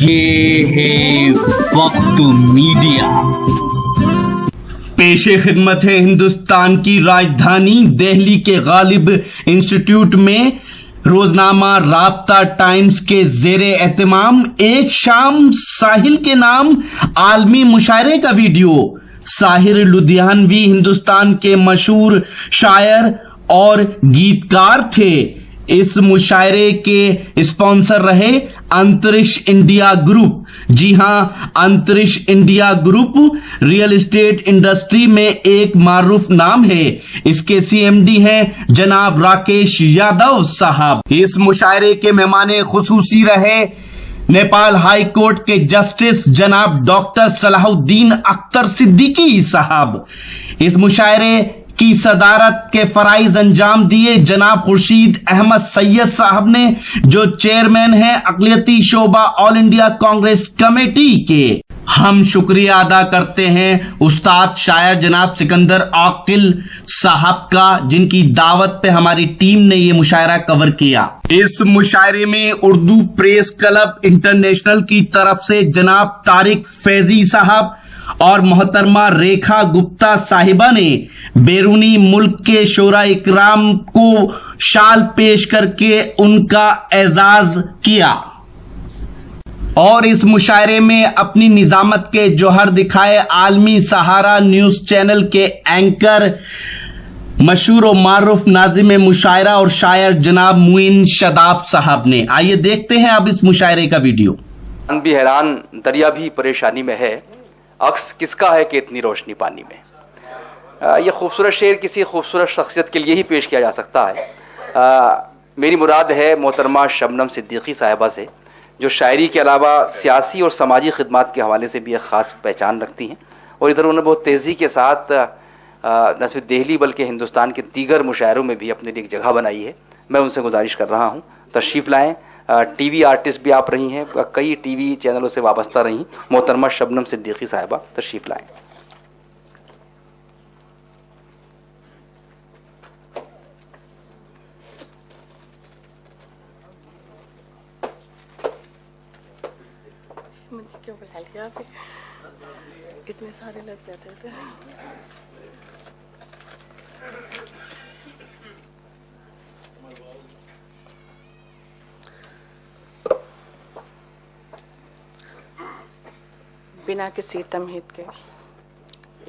ये है वक्त मीडिया। पेशे खिदमत है हिंदुस्तान की राजधानी दिल्ली के गालिब इंस्टीट्यूट में रोजनामा राब्ता टाइम्स के जेरे एहतमाम एक शाम साहिल के नाम आलमी मुशायरे का वीडियो। साहिर लुधियानवी हिंदुस्तान के मशहूर शायर और गीतकार थे। इस मुशायरे के स्पॉन्सर रहे अंतरिक्ष इंडिया ग्रुप। जी हां, अंतरिक्ष India group real estate industry में एक मारूफ नाम है। इसके सीएमडी हैं जनाब राकेश यादव साहब। इस मुशायरे के मेहमाने खुसूसी रहे नेपाल हाई कोर्ट के जस्टिस जनाब डॉक्टर सलाहुद्दीन अख्तर सिद्दीकी साहब। इस मुशायरे की सदारत के फराइज अंजाम दिए जनाब खुर्शीद अहमद सैयद साहब ने, जो चेयरमैन हैं अक़लियती शोबा ऑल इंडिया कांग्रेस कमेटी के। हम शुक्रिया अदा करते हैं उस्ताद शायर जनाब सिकंदर आकिल साहब का, जिनकी दावत पे हमारी टीम ने ये मुशायरा कवर किया। इस मुशायरे में उर्दू प्रेस क्लब इंटरनेशनल की तरफ से जनाब तारिक फैजी साहब और मोहतरमा रेखा गुप्ता साहिबा ने बैरूनी मुल्क के शोरा इकराम को शाल पेश करके उनका एजाज किया और इस मुशायरे में अपनी निजामत के जौहर दिखाए आलमी सहारा न्यूज चैनल के एंकर मशहूर और मारूफ नाजिम मुशायरा और शायर जनाब मुइन शदाब साहब ने। आइए देखते हैं अब इस मुशायरे का वीडियो। भी हैरान दरिया भी परेशानी में है, अक्स किसका है कि इतनी रोशनी पानी में। यह खूबसूरत शेर किसी खूबसूरत शख्सियत के लिए ही पेश किया जा सकता है। मेरी मुराद है मोहतरमा शबनम सिद्दीकी साहिबा से, जो शायरी के अलावा सियासी और समाजी खिदमात के हवाले से भी एक ख़ास पहचान रखती हैं और इधर उन्होंने बहुत तेज़ी के साथ न सिर्फ दिल्ली बल्कि हिंदुस्तान के दीगर मुशायरों में भी अपने लिए एक जगह बनाई है। मैं उनसे गुजारिश कर रहा हूँ तशरीफ़ लाएँ। टीवी आर्टिस्ट भी आप रही हैं, कई टीवी चैनलों से वाबस्ता रही मोहतरमा शबनम सिद्दीकी साहिबा, तशरीफ लाएं। मुझे क्यों बुला लिया अभी? इतने सारे लोग बैठे थे। बिना किसी तमहीद के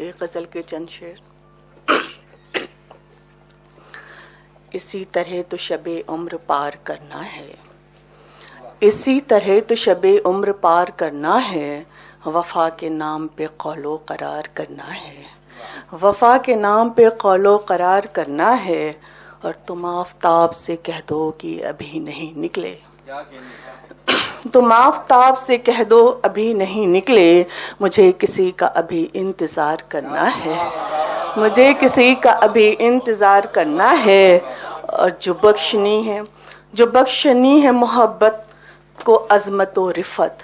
एक गज़ल के चंद शेर। इसी तरह तो शबे उम्र पार करना है, इसी तरह तो शबे उम्र पार करना है, वफा के नाम पे कौलो करार करना है, वफा के नाम पे कौलो करार करना है। और तुम आफताब से कह दो कि अभी नहीं निकले, तुम आफताब से कह दो अभी नहीं निकले, मुझे किसी का अभी इंतज़ार करना है, मुझे किसी का अभी इंतज़ार करना है। और जो बख्शनी है मोहब्बत को अज़मत व रिफ़त,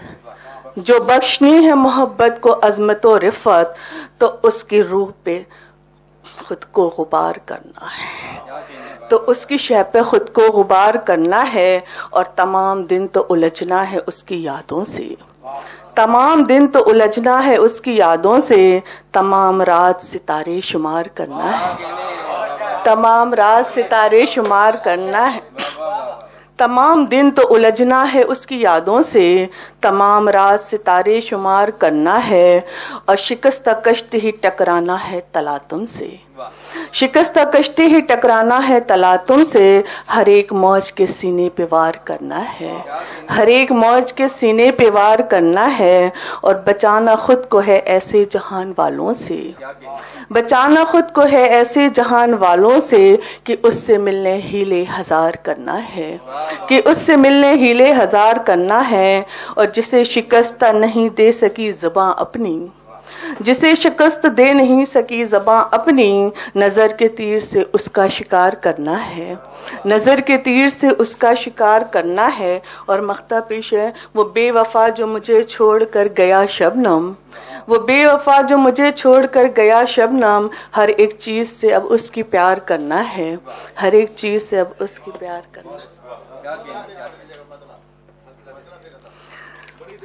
जो बख्शनी है मोहब्बत को अज़मत व रिफ़त, तो उसकी रूह पे खुद को गुबार करना है, तो उसकी शह पे खुद को गुबार करना है। और तमाम दिन तो उलझना है उसकी यादों से, तमाम दिन तो उलझना है उसकी यादों से, तमाम रात सितारे शुमार करना है, तमाम रात सितारे शुमार करना है, तमाम दिन तो उलझना है उसकी यादों से, तमाम रात सितारे शुमार करना है। और शिकस्त कश्ती ही टकराना है तलातुम से, शिकस्त कश्ती ही टकराना है तलातुम से, हर एक मौज के सीने पे वार करना है, हर एक मौज के सीने पे वार करना है। और बचाना खुद को है ऐसे जहान वालों से, बचाना खुद को है ऐसे जहान वालों से, कि उससे मिलने हीले हजार करना है, कि उससे मिलने हीले हजार करना है। और जिसे शिकस्त नहीं दे सकी ज़बां अपनी, जिसे शिकस्त दे नहीं सकी ज़बां अपनी, नज़र के तीर से उसका शिकार करना है, नज़र के तीर से उसका शिकार करना है। और मख्ता पेश है, वो बेवफा जो मुझे छोड़ कर गया शबनम, वो बेवफा जो मुझे छोड़ कर गया शबनम, हर एक चीज़ से अब उसकी प्यार करना है, हर एक चीज़ से अब उसकी प्यार करना।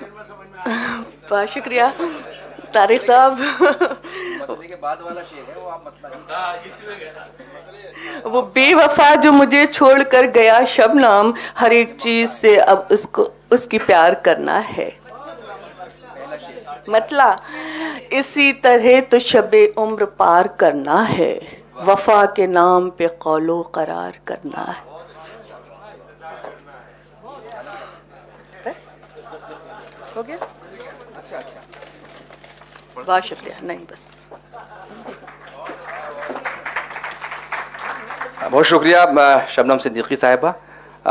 बहुत शुक्रिया तारिक साहब। के बाद वाला शेर है वो आप वो बेवफा जो मुझे छोड़कर गया शबनम, हर एक चीज से अब उसकी प्यार करना है। मतलब इसी तरह तो शबे उम्र पार करना है, वफा के नाम पे कौलो करार करना है। बस हो गया। अच्छा बहुत शुक्रिया। नहीं बस। बहुत शुक्रिया शबनम सिद्दीकी साहिबा।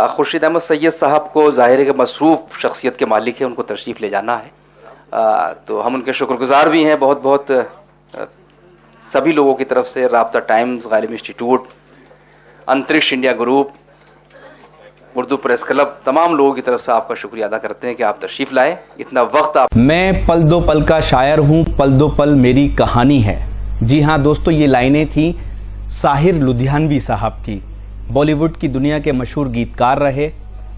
खुर्शीद अहमद सैयद साहब को ज़ाहिर है कि मसरूफ़ शख्सियत के मालिक है, उनको तशरीफ़ ले जाना है, तो हम उनके शुक्रगुजार भी हैं बहुत बहुत। सभी लोगों की तरफ से राब्ता टाइम्स, गालिब इंस्टीट्यूट, अंतरिक्ष India group, Urdu press club, तमाम लोगों की तरफ से आपका शुक्रिया अदा करते हैं कि आप तशरीफ़ लाए, इतना वक्त आप। मैं पल दो पल का शायर हूँ, पल दो पल मेरी कहानी है। जी हाँ दोस्तों, ये लाइनें थी साहिर लुधियानवी साहब की। बॉलीवुड की दुनिया के मशहूर गीतकार रहे,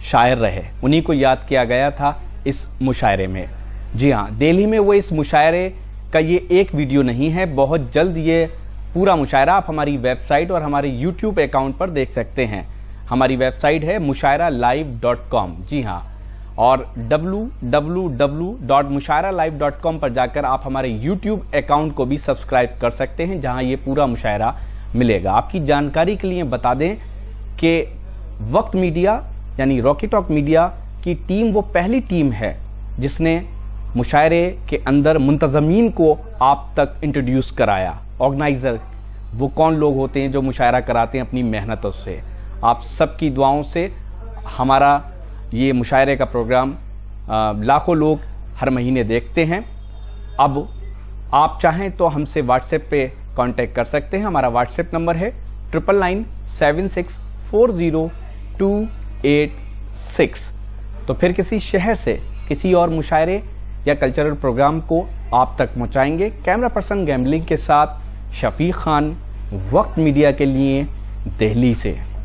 शायर रहे, उन्हीं को याद किया गया था इस मुशायरे में। जी हाँ, दिल्ली में वो इस मुशायरे का ये एक वीडियो नहीं है, बहुत जल्द ये पूरा मुशायरा आप हमारी वेबसाइट और हमारे यूट्यूब अकाउंट पर देख सकते हैं। हमारी वेबसाइट है mushairalive.com। जी हाँ, और www.mushairalive.com पर जाकर आप हमारे यूट्यूब अकाउंट को भी सब्सक्राइब कर सकते हैं, जहां ये पूरा मुशायरा मिलेगा। आपकी जानकारी के लिए बता दें कि वक्त मीडिया यानी रॉकी टॉक मीडिया की टीम वो पहली टीम है जिसने मुशायरे के अंदर मुंतजमीन को आप तक इंट्रोड्यूस कराया। ऑर्गेनाइजर वो कौन लोग होते हैं जो मुशायरा कराते हैं अपनी मेहनतों से। आप सबकी दुआओं से हमारा ये मुशायरे का प्रोग्राम लाखों लोग हर महीने देखते हैं। अब आप चाहें तो हमसे व्हाट्सएप पे कांटेक्ट कर सकते हैं। हमारा व्हाट्सएप नंबर है 9997640286। तो फिर किसी शहर से किसी और मुशायरे या कल्चरल प्रोग्राम को आप तक पहुंचाएंगे। कैमरा पर्सन गैम्बलिंग के साथ शफीक खान, वक्त मीडिया के लिए दिल्ली से।